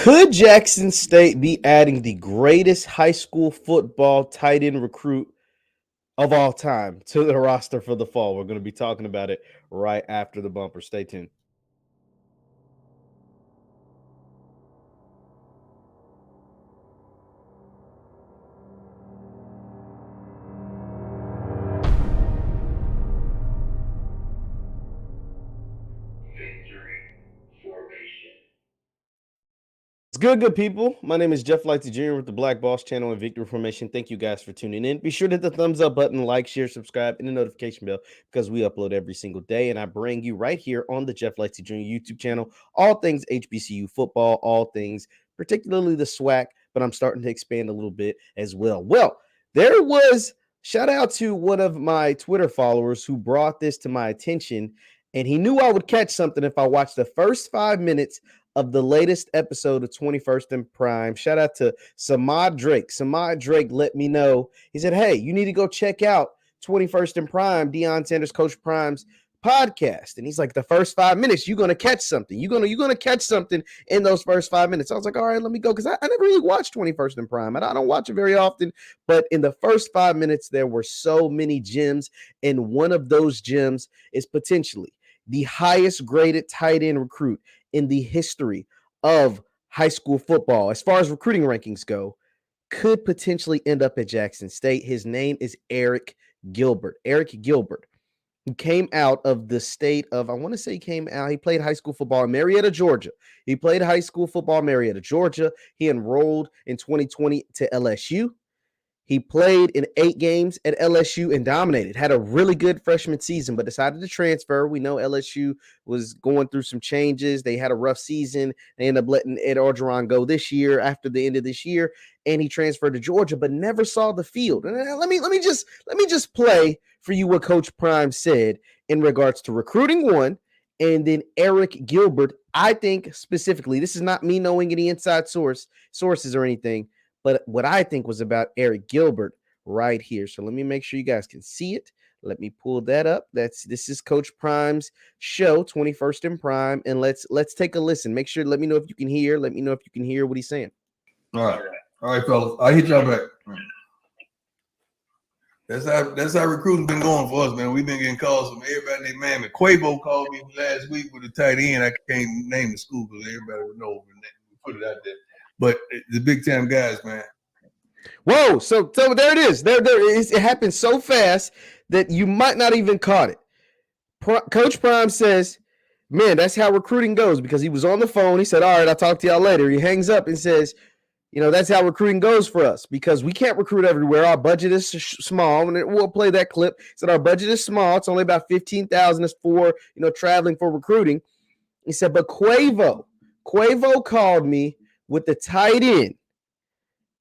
Could Jackson State be adding the greatest high school football tight end recruit of all time to the roster for the fall? We're going to be talking about it right after the bumper. Stay tuned. It's good people. My name is Jeff Lighty Jr. with the Black Boss Channel and Victory Formation. Thank you guys for tuning in. Be sure to hit the thumbs up button, like, share, subscribe, and the notification bell because we upload every single day. And I bring you right here on the Jeff Lighty Jr. YouTube channel all things HBCU football, all things, particularly the SWAC, but I'm starting to expand a little bit as well. Well, there was shout out to one of my Twitter followers who brought this to my attention, and he knew I would catch something if I watched the first 5 minutes of the latest episode of 21st and Prime. Shout out to Samad Drake. Samad Drake let me know. He said, hey, you need to go check out 21st and Prime, Deion Sanders, Coach Prime's podcast. And he's like, the first 5 minutes, you're going to catch something. You're going to catch something in those first 5 minutes. I was like, all right, let me go. Because I never really watched 21st and Prime. And I don't watch it very often. But in the first 5 minutes, there were so many gems. And one of those gems is potentially the highest graded tight end recruit in the history of high school football, as far as recruiting rankings go, could potentially end up at Jackson State. His name is Eric Gilbert. Eric Gilbert, who came out of the state of, I want to say he played high school football in Marietta, Georgia. He played high school football in Marietta, Georgia. He enrolled in 2020 to LSU. He played in 8 games at LSU and dominated, had a really good freshman season, but decided to transfer. We know LSU was going through some changes. They had a rough season. They ended up letting Ed Orgeron go this year after the end of this year, and he transferred to Georgia, but never saw the field. And let me just play for you what Coach Prime said in regards to recruiting one, and then Eric Gilbert. I think specifically, this is not me knowing any inside sources or anything, but what I think was about Eric Gilbert right here. So let me make sure you guys can see it. Let me pull that up. This is Coach Prime's show, 21st and Prime, and let's take a listen. Make sure, let me know if you can hear. Let me know if you can hear what he's saying. All right, fellas. I'll hit y'all back. That's how recruiting's been going for us, man. We've been getting calls from everybody named Mammy. Quavo called me last week with a tight end. I can't name the school because everybody would know. We put it out there. But the big time guys, man. Whoa! So there it is. There it happened so fast that you might not even caught it. Coach Prime says, "Man, that's how recruiting goes." Because he was on the phone. He said, "All right, I'll talk to y'all later." He hangs up and says, that's how recruiting goes for us because we can't recruit everywhere. Our budget is small, and we'll play that clip. He said our budget is small. It's only about $15,000 for traveling for recruiting. He said, but Quavo called me with the tight end.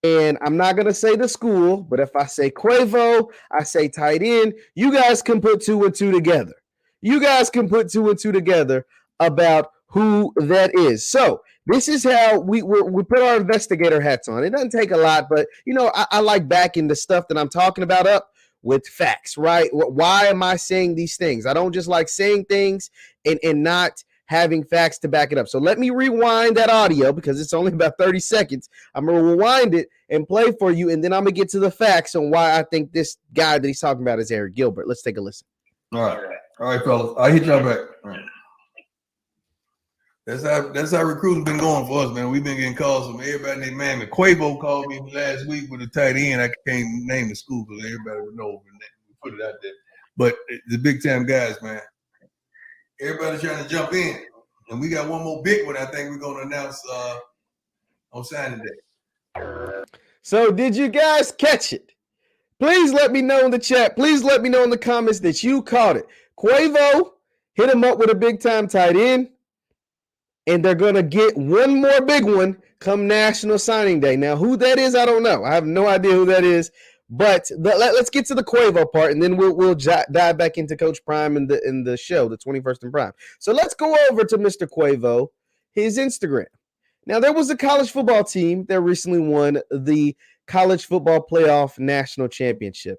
And I'm not going to say the school, but if I say Quavo, I say tight end, you guys can put 2 and 2 together. You guys can put 2 and 2 together about who that is. So this is how we put our investigator hats on. It doesn't take a lot, but, I like backing the stuff that I'm talking about up with facts, right? Why am I saying these things? I don't just like saying things and not having facts to back it up. So let me rewind that audio because it's only about 30 seconds. I'm going to rewind it and play for you, and then I'm going to get to the facts on why I think this guy that he's talking about is Eric Gilbert. Let's take a listen. All right, fellas. I'll hit y'all back. All right. That's how recruiting's been going for us, man. We've been getting calls from everybody named Mammy. Quavo called me last week with a tight end. I can't name the school because everybody would know. We put it out there. But the big time guys, man. Everybody's trying to jump in. And we got one more big one I think we're going to announce on signing day. So did you guys catch it? Please let me know in the chat. Please let me know in the comments that you caught it. Quavo hit him up with a big-time tight end, and they're going to get one more big one come National Signing Day. Now, who that is, I don't know. I have no idea who that is. But let's get to the Quavo part, and then we'll dive back into Coach Prime in the show, the 21st and Prime. So let's go over to Mr. Quavo, his Instagram. Now, there was a college football team that recently won the College Football Playoff National Championship,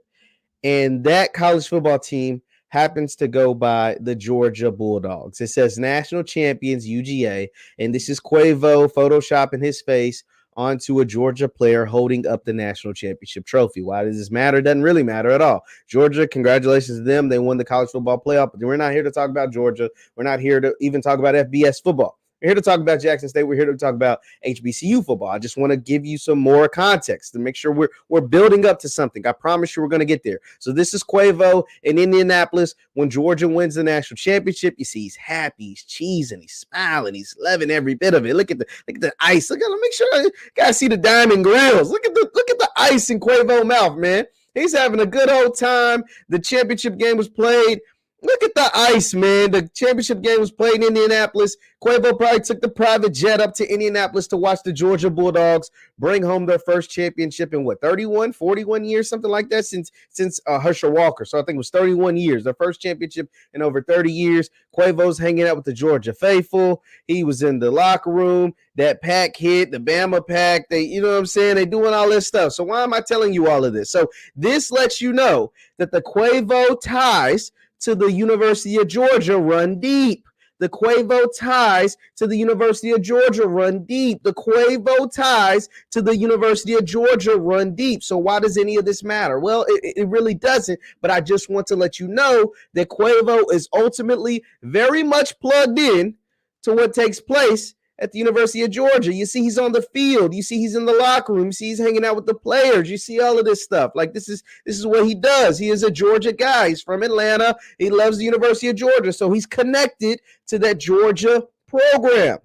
and that college football team happens to go by the Georgia Bulldogs. It says national champions UGA, and this is Quavo photoshopping his face onto a Georgia player holding up the national championship trophy. Why does this matter? It doesn't really matter at all. Georgia, congratulations to them. They won the college football playoff, but we're not here to talk about Georgia. We're not here to even talk about FBS football. We're here to talk about Jackson State. We're here to talk about HBCU football. I just want to give you some more context to make sure we're building up to something. I promise you we're going to get there. So this is Quavo in Indianapolis when Georgia wins the national championship. You see he's happy, he's cheesing, he's smiling, he's loving every bit of it. Look at the ice. Look at him. Make sure you guys see the diamond grills. Look at the ice in Quavo's mouth, man. He's having a good old time. The championship game was played. Look at the ice, man. The championship game was played in Indianapolis. Quavo probably took the private jet up to Indianapolis to watch the Georgia Bulldogs bring home their first championship in 41 years, something like that, since Herschel Walker. So I think it was 31 years, their first championship in over 30 years. Quavo's hanging out with the Georgia faithful. He was in the locker room. That pack hit, the Bama pack. They, you know what I'm saying? They doing all this stuff. So why am I telling you all of this? So this lets you know that the Quavo ties to the University of Georgia run deep. The Quavo ties to the University of Georgia run deep. The Quavo ties to the University of Georgia run deep. So why does any of this matter? Well, it really doesn't, but I just want to let you know that Quavo is ultimately very much plugged in to what takes place at the University of Georgia. You see he's on the field. You see he's in the locker room. You see he's hanging out with the players. You see all of this stuff. Like this is what he does. He is a Georgia guy. He's from Atlanta. He loves the University of Georgia. So he's connected to that Georgia program.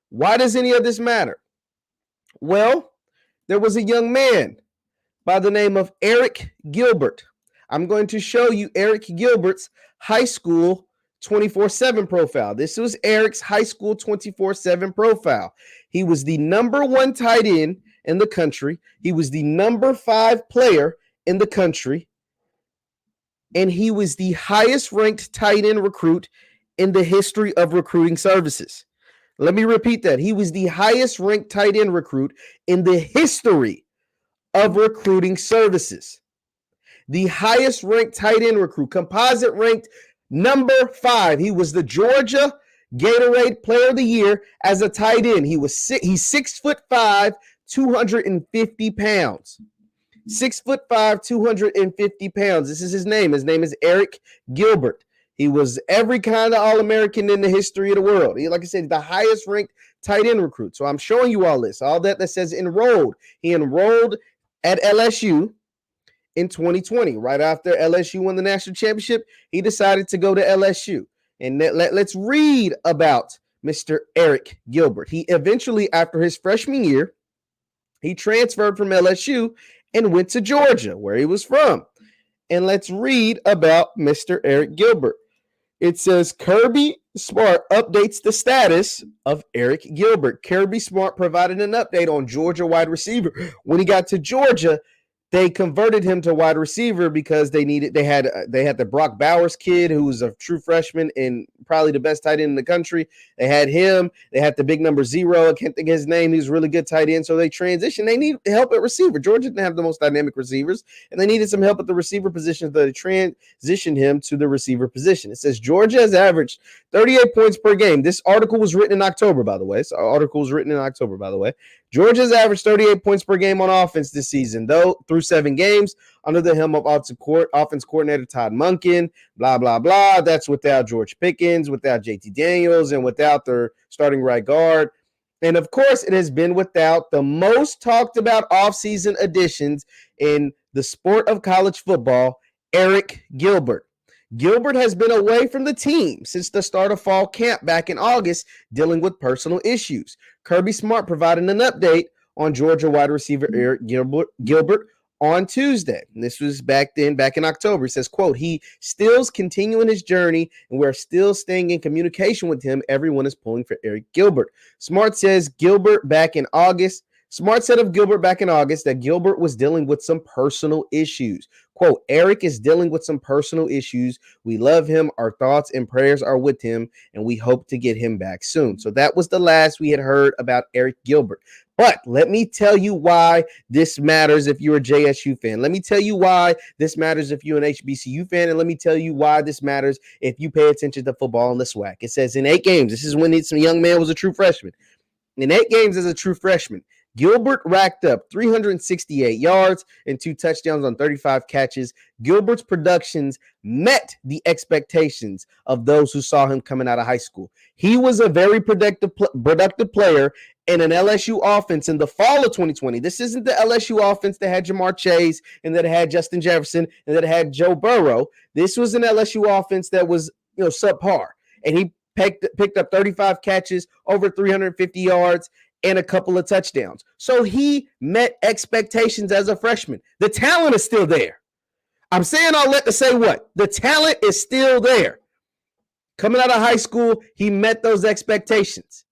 Why does any of this matter? Well, there was a young man by the name of Eric Gilbert. I'm going to show you Eric Gilbert's high school 24/7 profile. This was Eric's high school 24/7 profile. He was the number 1 tight end in the country. He was the number 5 player in the country. And he was the highest ranked tight end recruit in the history of recruiting services. Let me repeat that. He was the highest ranked tight end recruit in the history of recruiting services. The highest ranked tight end recruit, composite ranked number 5. He was the Georgia Gatorade Player of the Year as a tight end. He's 6'5", 250 pounds. 6'5", 250 pounds. This is his name. His name is Eric Gilbert. He was every kind of All-American in the history of the world. He, like I said, the highest ranked tight end recruit. So I'm showing you all this, all that says enrolled. He enrolled at LSU in 2020. Right after LSU won the national championship, he decided to go to LSU. And let's read about Mr. Eric Gilbert. He eventually, after his freshman year, he transferred from LSU and went to Georgia, where he was from. And let's read about Mr. Eric Gilbert. It says Kirby Smart updates the status of Eric Gilbert. Kirby Smart provided an update on Georgia wide receiver. When he got to Georgia, they converted him to wide receiver because they had the Brock Bowers kid who was a true freshman and probably the best tight end in the country. They had him. They had the big number 0. I can't think of his name. He was a really good tight end. So they transitioned. They need help at receiver. Georgia didn't have the most dynamic receivers, and they needed some help at the receiver position. So they transitioned him to the receiver position. It says Georgia has averaged 38 points per game. This article was written in October, by the way. Georgia's averaged 38 points per game on offense this season, though, through 7 games under the helm of offense coordinator Todd Monken, blah, blah, blah. That's without George Pickens, without JT Daniels, and without their starting right guard. And, of course, it has been without the most talked about offseason additions in the sport of college football, Eric Gilbert. Gilbert has been away from the team since the start of fall camp back in August, dealing with personal issues. Kirby Smart provided an update on Georgia wide receiver Eric Gilbert on Tuesday. And this was back in October. He says, quote, he still's continuing his journey and we're still staying in communication with him. Everyone is pulling for Eric Gilbert. Smart says Gilbert back in August Smart said of Gilbert back in August that Gilbert was dealing with some personal issues. Quote, Eric is dealing with some personal issues. We love him. Our thoughts and prayers are with him, and we hope to get him back soon. So that was the last we had heard about Eric Gilbert. But let me tell you why this matters if you're a JSU fan. Let me tell you why this matters if you're an HBCU fan. And let me tell you why this matters if you pay attention to football in the SWAC. It says in 8 games, this is when this young man was a true freshman. In 8 games as a true freshman, Gilbert racked up 368 yards and 2 touchdowns on 35 catches. Gilbert's productions met the expectations of those who saw him coming out of high school. He was a very productive player in an LSU offense in the fall of 2020. This isn't the LSU offense that had Jamar Chase and that had Justin Jefferson and that had Joe Burrow. This was an LSU offense that was, subpar. And he picked up 35 catches, over 350 yards, and a couple of touchdowns. So he met expectations as a freshman. The talent is still there. I'm saying all that to say what? The talent is still there. Coming out of high school, he met those expectations.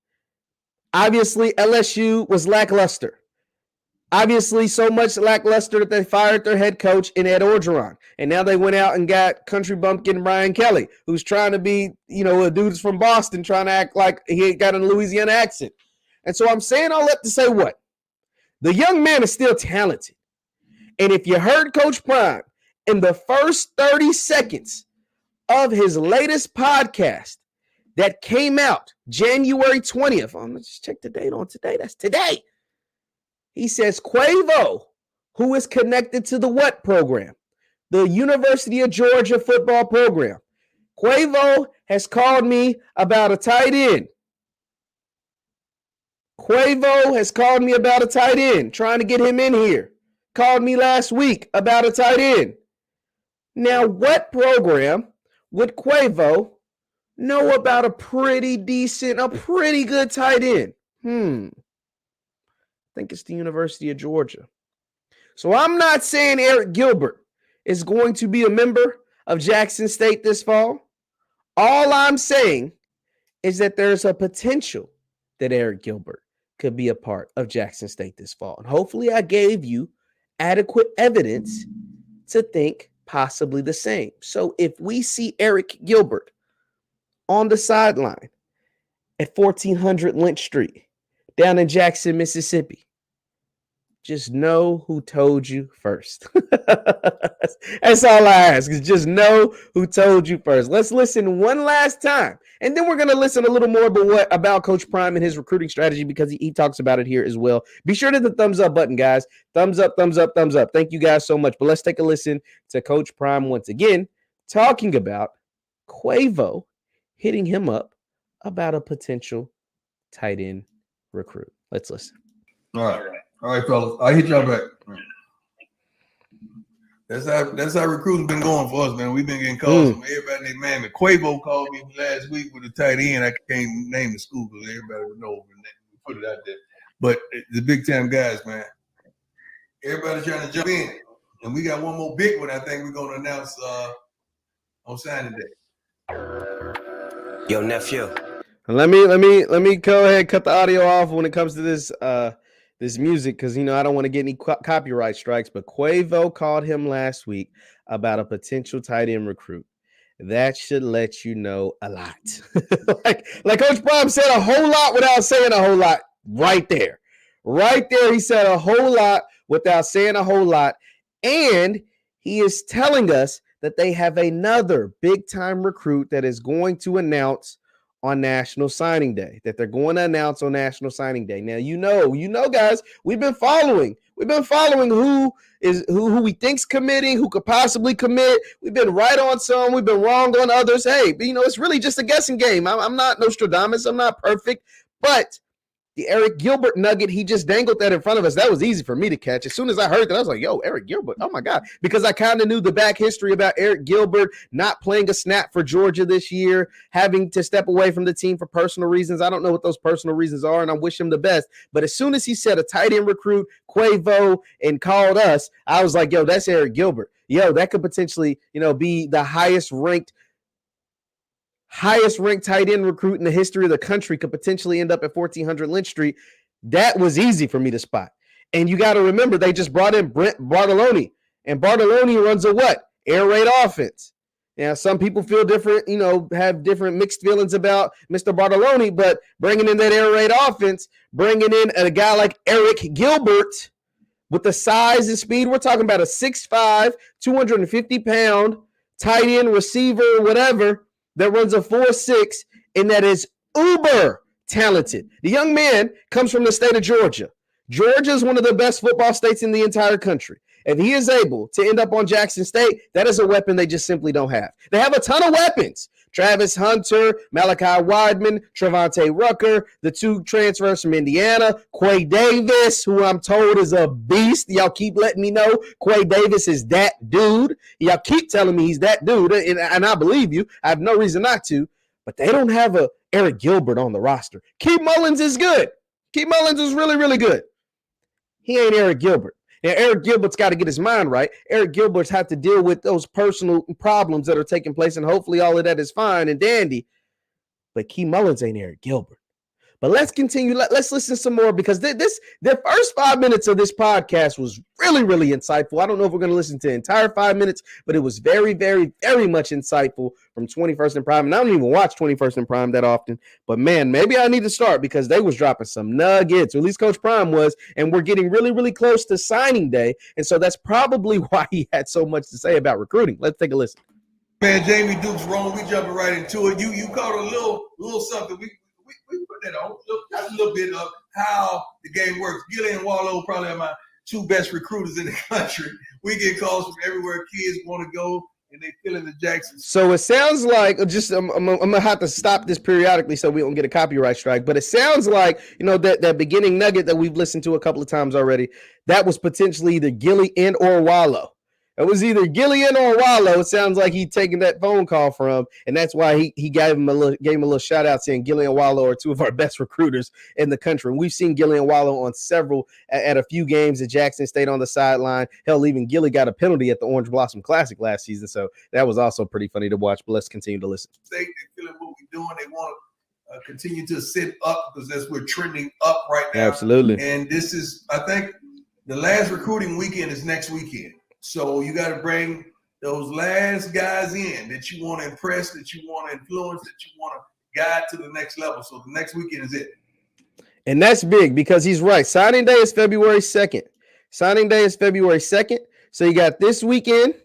Obviously, LSU was lackluster. Obviously, so much lackluster that they fired their head coach in Ed Orgeron. And now they went out and got country bumpkin Brian Kelly, who's trying to be, a dude's from Boston, trying to act like he got a Louisiana accent. And so I'm saying all that to say what? The young man is still talented. And if you heard Coach Prime in the first 30 seconds of his latest podcast that came out January 20th, let's just check the date on today. That's today. He says Quavo, who is connected to the what program? The University of Georgia football program. Quavo has called me about a tight end. Quavo has called me about a tight end, trying to get him in here. Called me last week about a tight end. Now, what program would Quavo know about a pretty good tight end? I think it's the University of Georgia. So I'm not saying Eric Gilbert is going to be a member of Jackson State this fall. All I'm saying is that there's a potential that Eric Gilbert could be a part of Jackson State this fall. And hopefully I gave you adequate evidence to think possibly the same. So if we see Eric Gilbert on the sideline at 1400 Lynch Street down in Jackson, Mississippi, just know who told you first. That's all I ask, is just know who told you first. Let's listen one last time. And then we're going to listen a little more about Coach Prime and his recruiting strategy, because he talks about it here as well. Be sure to hit the thumbs up button, guys. Thumbs up, thumbs up, thumbs up. Thank you guys so much. But let's take a listen to Coach Prime once again, talking about Quavo hitting him up about a potential tight end recruit. Let's listen. All right, fellas. I'll hit y'all back. That's how recruiting been going for us, man. We've been getting calls from everybody named Mammy. Quavo called me last week with a tight end. I can't name the school because everybody would know. We put it out there. But the big time guys, man. Everybody's trying to jump in. And we got one more big one I think we're going to announce on signing day. Yo, nephew. Let me go ahead and cut the audio off when it comes to this music, because I don't want to get any copyright strikes. But Quavo called him last week about a potential tight end recruit. That should let you know a lot. like Coach Prime said a whole lot without saying a whole lot. Right there, he said a whole lot without saying a whole lot, and he is telling us that they have another big time recruit that is going to announce on National Signing Day, that they're going to announce on National Signing Day. Now, guys, we've been following who we think's committing, who could possibly commit. We've been right on some, we've been wrong on others. Hey, but it's really just a guessing game. I'm not Nostradamus, I'm not perfect, but the Eric Gilbert nugget, he just dangled that in front of us. That was easy for me to catch. As soon as I heard that, I was like, yo, Eric Gilbert. Oh, my God. Because I kind of knew the back history about Eric Gilbert not playing a snap for Georgia this year, having to step away from the team for personal reasons. I don't know what those personal reasons are, and I wish him the best. But as soon as he said a tight end recruit, Quavo, and called us, I was like, yo, that's Eric Gilbert. Yo, that could potentially, be the highest ranked tight end recruit in the history of the country, could potentially end up at 1400 Lynch Street. That was easy for me to spot. And you got to remember, they just brought in Brent Bartoloni, and Bartoloni runs a what? Air raid offense. Now, some people feel different, have different mixed feelings about Mr. Bartoloni, but bringing in that air raid offense, bringing in a guy like Eric Gilbert with the size and speed, we're talking about a 6'5", 250-pound tight end receiver, whatever, that runs a 4.6, and that is uber talented. The young man comes from the state of Georgia. Georgia is one of the best football states in the entire country. If he is able to end up on Jackson State, that is a weapon they just simply don't have. They have a ton of weapons. Travis Hunter, Malachi Wideman, Trevante Rucker, the two transfers from Indiana, Quay Davis, who I'm told is a beast. Y'all keep letting me know Quay Davis is that dude. Y'all keep telling me he's that dude, and I believe you. I have no reason not to. But they don't have a Eric Gilbert on the roster. Keith Mullins is good. Keith Mullins is really, really good. He ain't Eric Gilbert. Now, Eric Gilbert's got to get his mind right. Eric Gilbert's had to deal with those personal problems that are taking place, and hopefully all of that is fine and dandy. But Keith Mullins ain't Eric Gilbert. But let's continue. Let's listen some more, because the first 5 minutes of this podcast was really, really insightful. I don't know if we're going to listen to the entire 5 minutes, but it was very, very, very much insightful from 21st and Prime. And I don't even watch 21st and Prime that often. But, man, maybe I need to start, because they was dropping some nuggets, or at least Coach Prime was, and we're getting really, really close to signing day. And so that's probably why he had so much to say about recruiting. Let's take a listen. Man, Jamie Duke's wrong. We jumping right into it. You caught a little something. We put that on. That's a little bit of how the game works. Gilly and Wallow probably are my two best recruiters in the country. We get calls from everywhere kids want to go, and they fill in the Jackson. So it sounds like, I'm going to have to stop this periodically so we don't get a copyright strike, but it sounds like, that beginning nugget that we've listened to a couple of times already, that was potentially either Gilly and or Wallow. It was either Gillian or Wallow. It sounds like he'd taken that phone call from, and that's why he gave him a little shout out, saying Gillian and Wallow are two of our best recruiters in the country. And we've seen Gillian and Wallow on at a few games at Jackson State on the sideline. Hell, even Gilly got a penalty at the Orange Blossom Classic last season, so that was also pretty funny to watch. But let's continue to listen. They feeling what we're doing. They want to continue to sit up, because that's we're trending up right now. Absolutely. And this is, I think, the last recruiting weekend is next weekend. So you got to bring those last guys in that you want to impress, that you want to influence, that you want to guide to the next level. So the next weekend is it. And that's big, because he's right. Signing day is February 2nd. So you got this weekend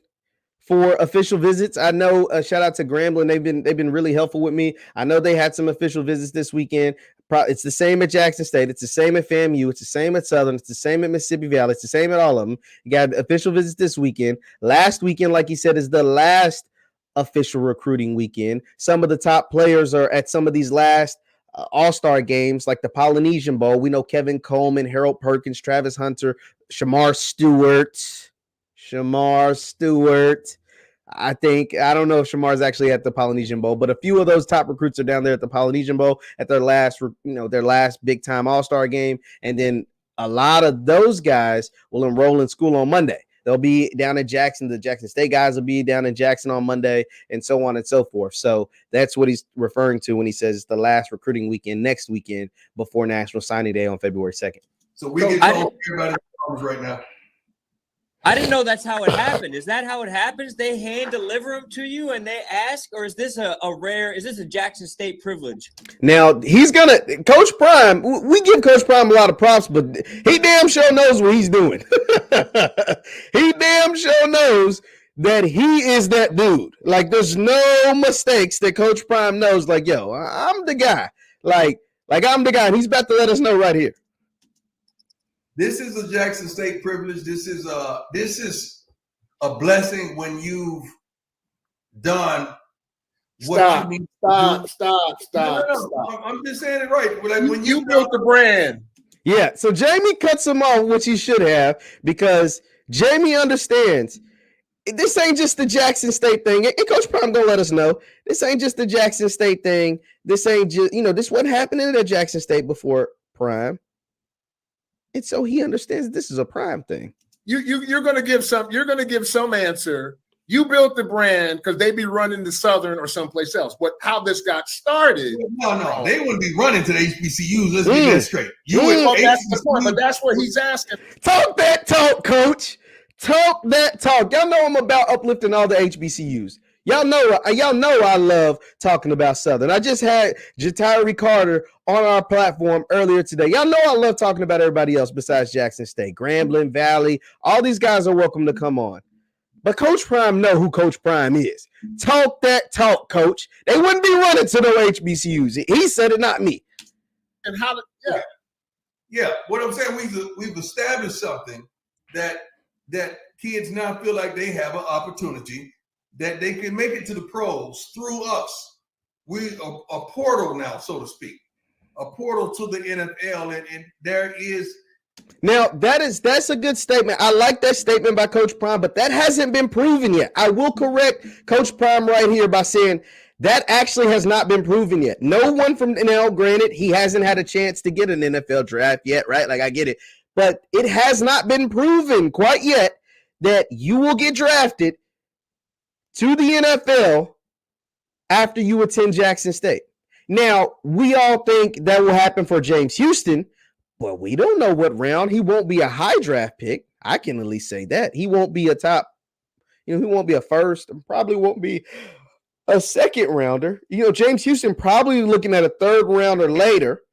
for official visits. I know, shout out to Grambling. They've been really helpful with me. I know they had some official visits this weekend. It's the same at Jackson State. It's the same at FAMU. It's the same at Southern. It's the same at Mississippi Valley. It's the same at all of them. You got official visits this weekend. Last weekend, like he said, is the last official recruiting weekend. Some of the top players are at some of these last all-star games, like the Polynesian Bowl. We know Kevin Coleman, Harold Perkins, Travis Hunter, Shamar Stewart. I don't know if Shamar's actually at the Polynesian Bowl, but a few of those top recruits are down there at the Polynesian Bowl at their last big time all-star game. And then a lot of those guys will enroll in school on Monday. They'll be down in Jackson. The Jackson State guys will be down in Jackson on Monday, and so on and so forth. So that's what he's referring to when he says it's the last recruiting weekend next weekend before National Signing Day on February 2nd. So we get told everybody right now. I didn't know that's how it happened. Is that how it happens? They hand deliver them to you and they ask, or is this is this a Jackson State privilege? Now, Coach Prime, we give Coach Prime a lot of props, but he damn sure knows what he's doing. He damn sure knows that he is that dude. Like, there's no mistakes that Coach Prime knows. Like, yo, I'm the guy. Like I'm the guy, and he's about to let us know right here. This is a Jackson State privilege. This is a blessing when you've done what you need. Stop. No. I'm just saying it right. Like when you built the brand. Yeah, so Jamie cuts him off, which he should have, because Jamie understands this ain't just the Jackson State thing. And Coach Prime gonna let us know this ain't just the Jackson State thing. This ain't just, this wasn't happening at Jackson State before Prime. And so he understands this is a Prime thing. You're going to give some answer You built the brand because they be running the Southern or someplace else. But how this got started? No, they wouldn't be running to the HBCUs. Let's get that straight. Well, that's the point, but that's what he's asking. Talk that talk, coach. Talk that talk. Y'all know I'm about uplifting all the HBCUs. Y'all know I love talking about Southern. I just had Jatari Carter on our platform earlier today. Y'all know I love talking about everybody else besides Jackson State. Grambling, Valley, all these guys are welcome to come on. But Coach Prime know who Coach Prime is. Talk that talk, Coach. They wouldn't be running to no HBCUs. He said it, not me. And how? Yeah. What I'm saying, we've established something that kids now feel like they have an opportunity that they can make it to the pros through us. We a portal now, so to speak, a portal to the NFL, and there is. Now, that's a good statement. I like that statement by Coach Prime, but that hasn't been proven yet. I will correct Coach Prime right here by saying that actually has not been proven yet. No one from NL, granted, he hasn't had a chance to get an NFL draft yet, right? Like, I get it. But it has not been proven quite yet that you will get drafted to the NFL after you attend Jackson State. Now, we all think that will happen for James Houston. Well, we don't know what round. He won't be a high draft pick. I can at least say that. He won't be a top, he won't be a first, and probably won't be a second rounder. James Houston probably looking at a third rounder later.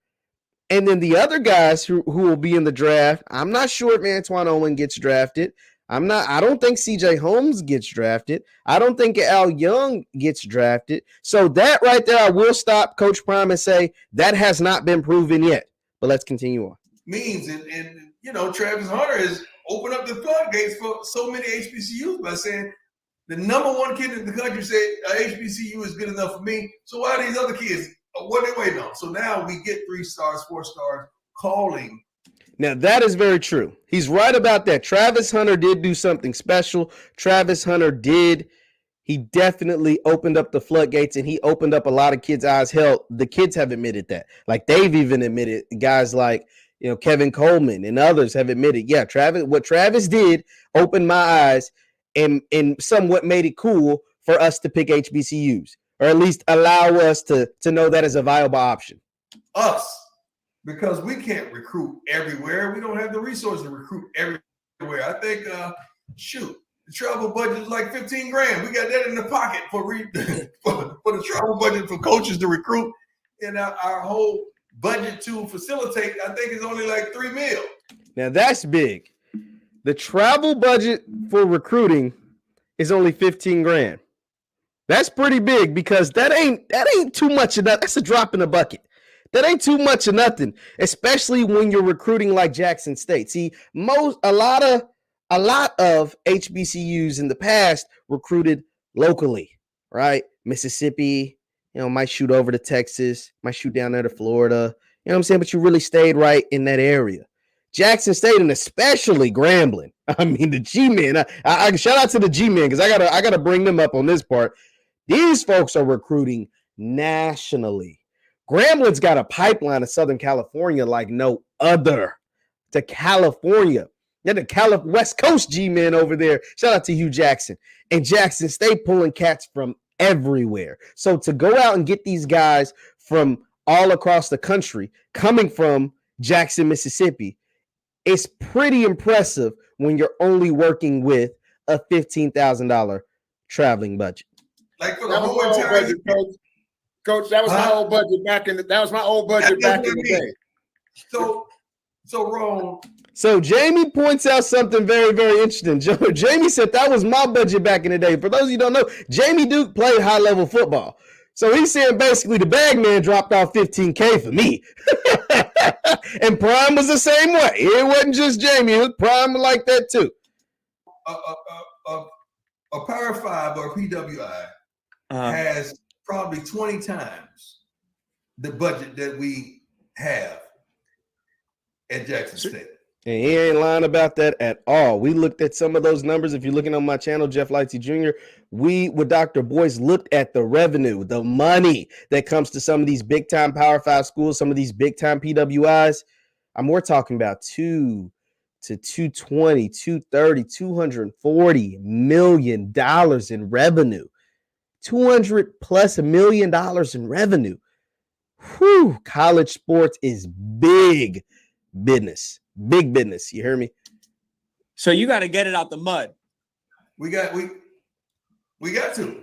And then the other guys who will be in the draft, I'm not sure if Antoine Owen gets drafted. I don't think CJ Holmes gets drafted. I don't think Al Young gets drafted. So that right there, I will stop Coach Prime and say that has not been proven yet. But let's continue on. Means and Travis Hunter has opened up the floodgates for so many HBCUs by saying the number one kid in the country said HBCU is good enough for me. So why are these other kids? What are they waiting on? So now we get 3 stars, 4 stars calling. Now, that is very true. He's right about that. Travis Hunter did do something special. He definitely opened up the floodgates, and he opened up a lot of kids' eyes. Hell, the kids have admitted that. Like, they've even admitted, guys like, Kevin Coleman and others have admitted, yeah, what Travis did opened my eyes and somewhat made it cool for us to pick HBCUs, or at least allow us to know that as a viable option. Us, because we can't recruit everywhere. We don't have the resources to recruit everywhere. I think, the travel budget is like $15,000. We got that in the pocket for the travel budget for coaches to recruit, and our whole budget to facilitate, I think, is only like $3 million. Now that's big. The travel budget for recruiting is only $15,000. That's pretty big because that ain't too much of that. That's a drop in the bucket. That ain't too much of nothing, especially when you're recruiting like Jackson State. See, a lot of HBCUs in the past recruited locally, right? Mississippi, might shoot over to Texas, might shoot down there to Florida. You know what I'm saying? But you really stayed right in that area. Jackson State, and especially Grambling. I mean, the G-men. I shout out to the G-men because I gotta bring them up on this part. These folks are recruiting nationally. Grambling's got a pipeline of Southern California like no other. To California. They're the West Coast G-men over there. Shout out to Hugh Jackson. And Jackson State pulling cats from everywhere. So to go out and get these guys from all across the country coming from Jackson, Mississippi, it's pretty impressive when you're only working with a $15,000 traveling budget. Like for the whole entire budget, Coach, that was my old budget back in the day. So Ron. So Jamie points out something very, very interesting. Jamie said that was my budget back in the day. For those of you who don't know, Jamie Duke played high-level football. So he's saying basically the bag man dropped off $15K for me. And Prime was the same way. It wasn't just Jamie. It was Prime like that too. A Power 5 or PWI has probably 20 times the budget that we have at Jackson State. And he ain't lying about that at all. We looked at some of those numbers. If you're looking on my channel, Jeff Lightsey Jr., we with Dr. Boyce looked at the revenue, the money that comes to some of these big-time Power 5 schools, some of these big-time PWIs. We're talking about $2, to 220, 230, $240 million in revenue. $200+ million in revenue. Whew, college sports is big business. Big business. You hear me? So you got to get it out the mud. We got to. We got to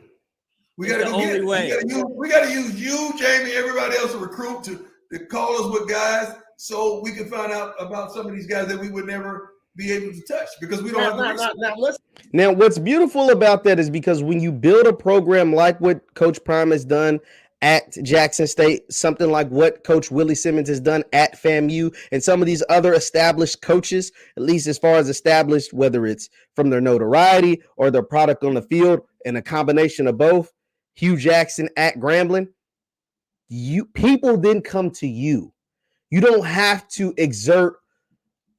go only get it. way. We got to use you, Jamie, everybody else to recruit to call us with guys so we can find out about some of these guys that we would never be able to touch because we don't have the resources. Now, what's beautiful about that is because when you build a program like what Coach Prime has done at Jackson State, something like what Coach Willie Simmons has done at FAMU, and some of these other established coaches, at least as far as established, whether it's from their notoriety or their product on the field, and a combination of both, Hugh Jackson at Grambling, people then come to you. You don't have to exert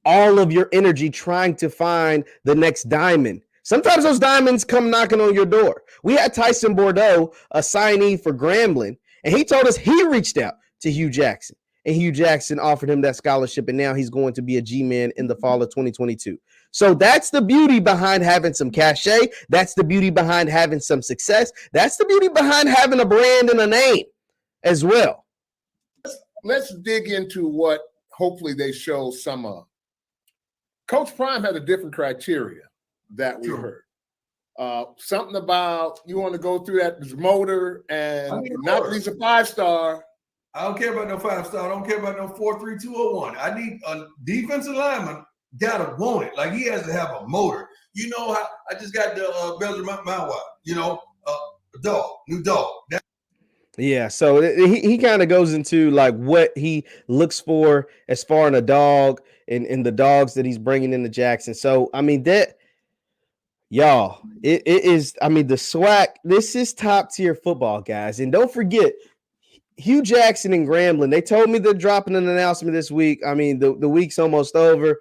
all of your energy trying to find the next diamond. Sometimes those diamonds come knocking on your door. We had Tyson Bordeaux, a signee for Grambling, and he told us he reached out to Hugh Jackson, and Hugh Jackson offered him that scholarship, and now he's going to be a G-man in the fall of 2022. So that's the beauty behind having some cachet. That's the beauty behind having some success. That's the beauty behind having a brand and a name as well. Let's dig into what hopefully they show some of. Coach Prime had a different criteria that we heard. Something about you want to go through that motor and not at least a 5-star. I don't care about no 5-star. I don't care about no 4.3201. I need a defensive lineman. Gotta want it. Like he has to have a motor. You know how I just got the Belgian Mountain Wild. You know, new dog. Yeah, so he kind of goes into like what he looks for as far in a dog and the dogs that he's bringing into Jackson. So, I mean, that, y'all, it is, I mean, the SWAC, this is top tier football, guys. And don't forget, Hugh Jackson and Grambling, they told me they're dropping an announcement this week. I mean, the week's almost over.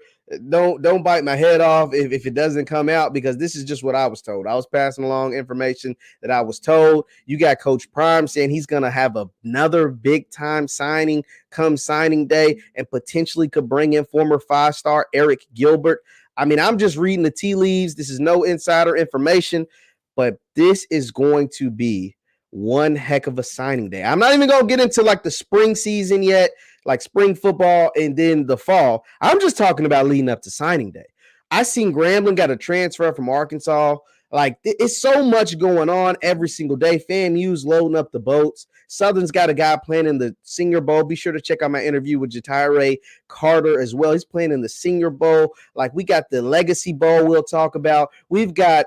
Don't bite my head off if it doesn't come out, because this is just what I was told. I was passing along information that I was told. You got Coach Prime saying he's going to have another big time signing come signing day and potentially could bring in former 5-star Eric Gilbert. I mean, I'm just reading the tea leaves. This is no insider information, but this is going to be one heck of a signing day. I'm not even going to get into like the spring season yet, like spring football and then the fall. I'm just talking about leading up to signing day. I seen Grambling got a transfer from Arkansas. Like, it's so much going on every single day. FAMU's loading up the boats. Southern's got a guy playing in the Senior Bowl. Be sure to check out my interview with Jatire Carter as well. He's playing in the Senior Bowl. Like, we got the Legacy Bowl we'll talk about. We've got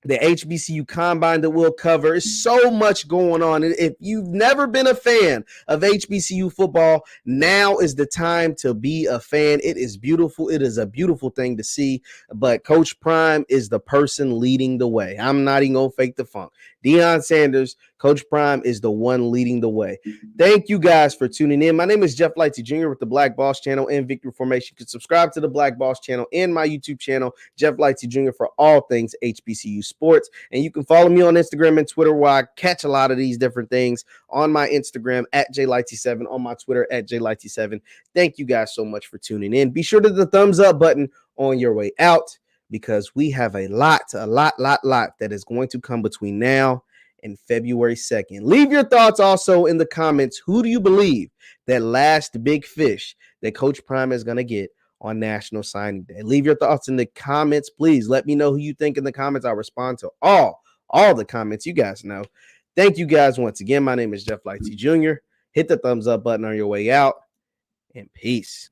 the HBCU Combine that we'll cover. There's so much going on. And if you've never been a fan of HBCU football, now is the time to be a fan. It is beautiful. It is a beautiful thing to see. But Coach Prime is the person leading the way. I'm not even going to fake the funk. Deion Sanders, Coach Prime is the one leading the way. Thank you guys for tuning in. My name is Jeff Lightsey Jr. with the Black Boss Channel and Victory Formation. You can subscribe to the Black Boss Channel and my YouTube channel, Jeff Lightsey Jr., for all things HBCU sports. And you can follow me on Instagram and Twitter, where I catch a lot of these different things on my Instagram at JLightsey7, on my Twitter at JLightsey7. Thank you guys so much for tuning in. Be sure to hit the thumbs up button on your way out, because we have a lot that is going to come between now and February 2nd. Leave your thoughts also in the comments. Who do you believe that last big fish that Coach Prime is going to get on National Signing Day? Leave your thoughts in the comments, please. Let me know who you think in the comments. I'll respond to all the comments. You guys know. Thank you guys once again. My name is Jeff Lightsey Jr. Hit the thumbs up button on your way out, and peace.